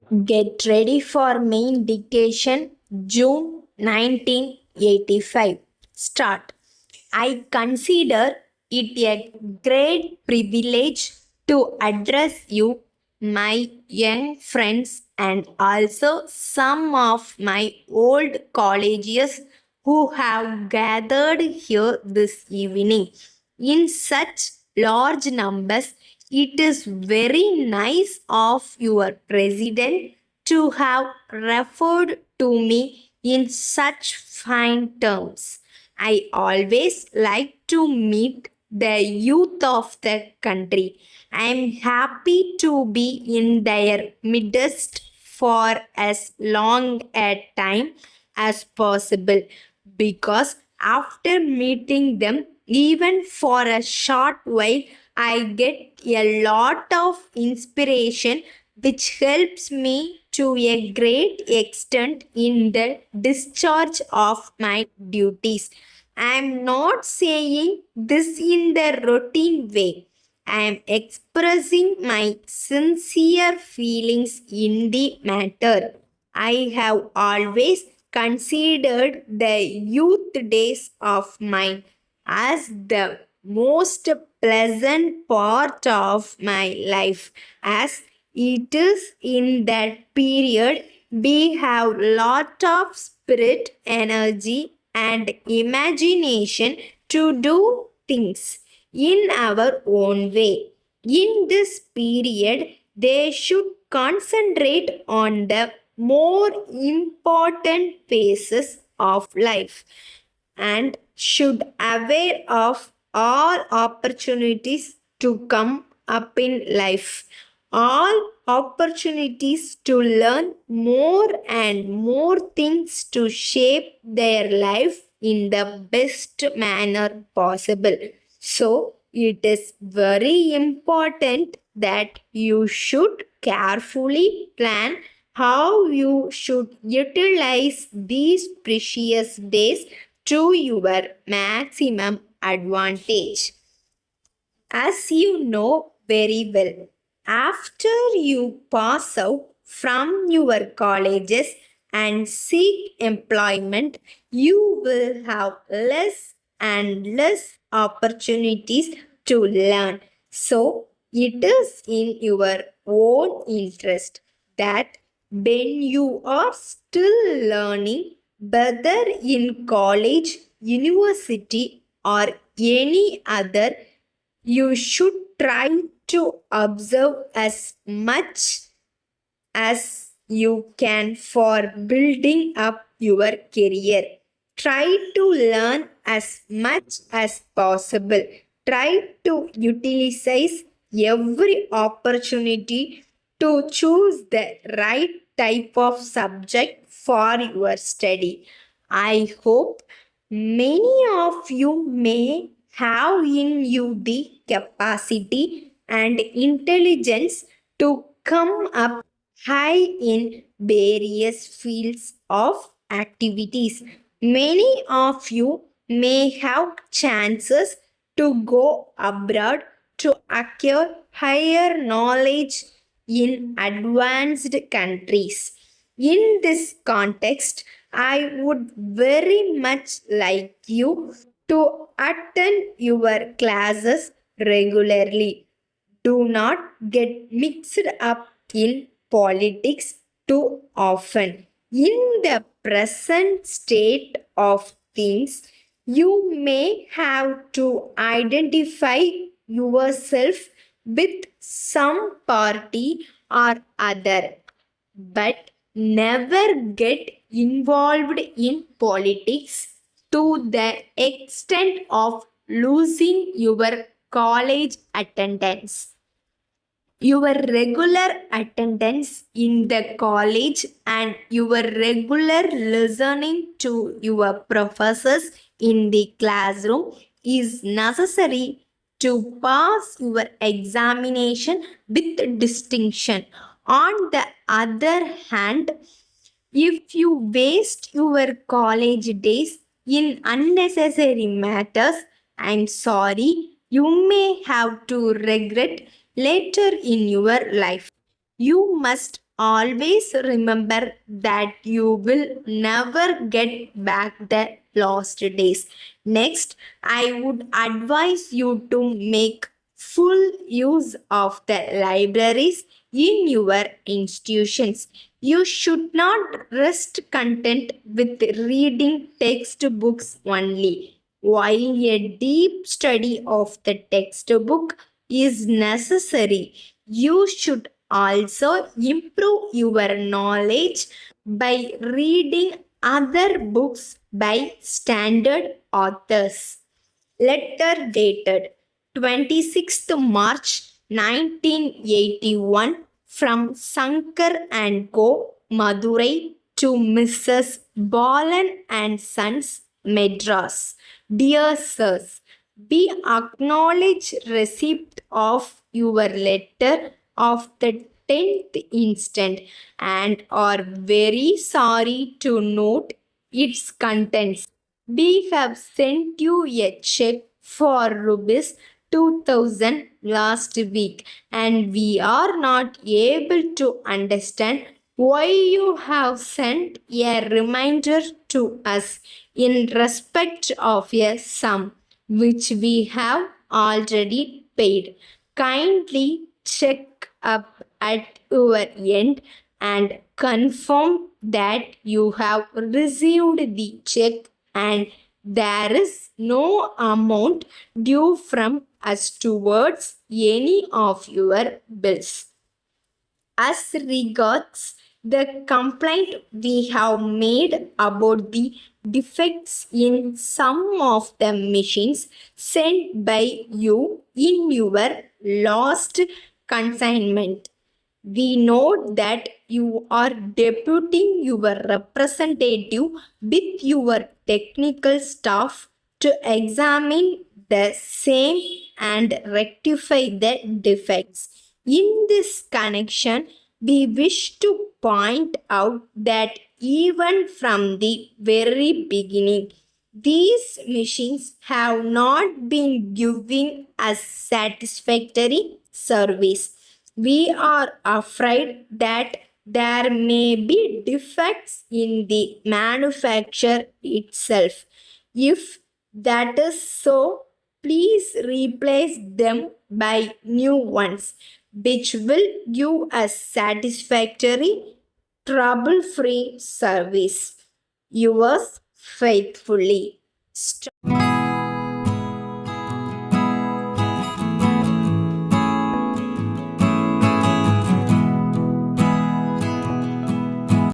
Get ready for main dictation, June 1985. Start. I consider it a great privilege to address you, my young friends, and also some of my old colleagues who have gathered here this evening in such large numbers. It is very nice of your president to have referred to me in such fine terms. I always like to meet the youth of the country. I am happy to be in their midst for as long a time as possible, because after meeting them even for a short while, I get a lot of inspiration which helps me to a great extent in the discharge of my duties. I am not saying this in the routine way. I am expressing my sincere feelings in the matter. I have always considered the youth days of mine as the most pleasant part of my life, as it is in that period we have lot of spirit, energy, and imagination to do things in our own way. In this period, they should concentrate on the more important phases of life and should aware of all opportunities to come up in life, all opportunities to learn more and more things to shape their life in the best manner possible. So it is very important that you should carefully plan how you should utilize these precious days to your maximum advantage. As you know very well, after you pass out from your colleges and seek employment, you will have less and less opportunities to learn. So, it is in your own interest that when you are still learning, whether in college, university, or any other, you should try to observe as much as you can for building up your career. Try to learn as much as possible. Try to utilize every opportunity to choose the right type of subject for your study. I hope many of you may have in you the capacity and intelligence to come up high in various fields of activities. Many of you may have chances to go abroad to acquire higher knowledge in advanced countries. In this context, I would very much like you to attend your classes regularly. Do not get mixed up in politics too often. In the present state of things, you may have to identify yourself with some party or other, but never get involved in politics to the extent of losing your college attendance. Your regular attendance in the college and your regular listening to your professors in the classroom is necessary to pass your examination with distinction. On the other hand, if you waste your college days in unnecessary matters, I'm sorry, you may have to regret later in your life. You must always remember that you will never get back the lost days. Next, I would advise you to make full use of the libraries in your institutions. You should not rest content with reading textbooks only. While a deep study of the textbook is necessary, you should also improve your knowledge by reading other books by standard authors. Letter dated 26th March 1981 from Sankar and Co. Madurai to Mrs. Balan and Sons, Madras. Dear Sirs, we acknowledge receipt of your letter of the 10th instant and are very sorry to note its contents. We have sent you a check for rupees 2000 last week and we are not able to understand why you have sent a reminder to us in respect of a sum which we have already paid. Kindly check up at your end and confirm that you have received the check and there is no amount due from us towards any of your bills. As regards the complaint we have made about the defects in some of the machines sent by you in your last consignment, we note that you are deputing your representative with your technical staff to examine the same and rectify the defects. In this connection, we wish to point out that even from the very beginning, these machines have not been giving us satisfactory service. We are afraid that there may be defects in the manufacture itself. If that is so, please replace them by new ones, which will give a satisfactory, trouble free service. Yours faithfully.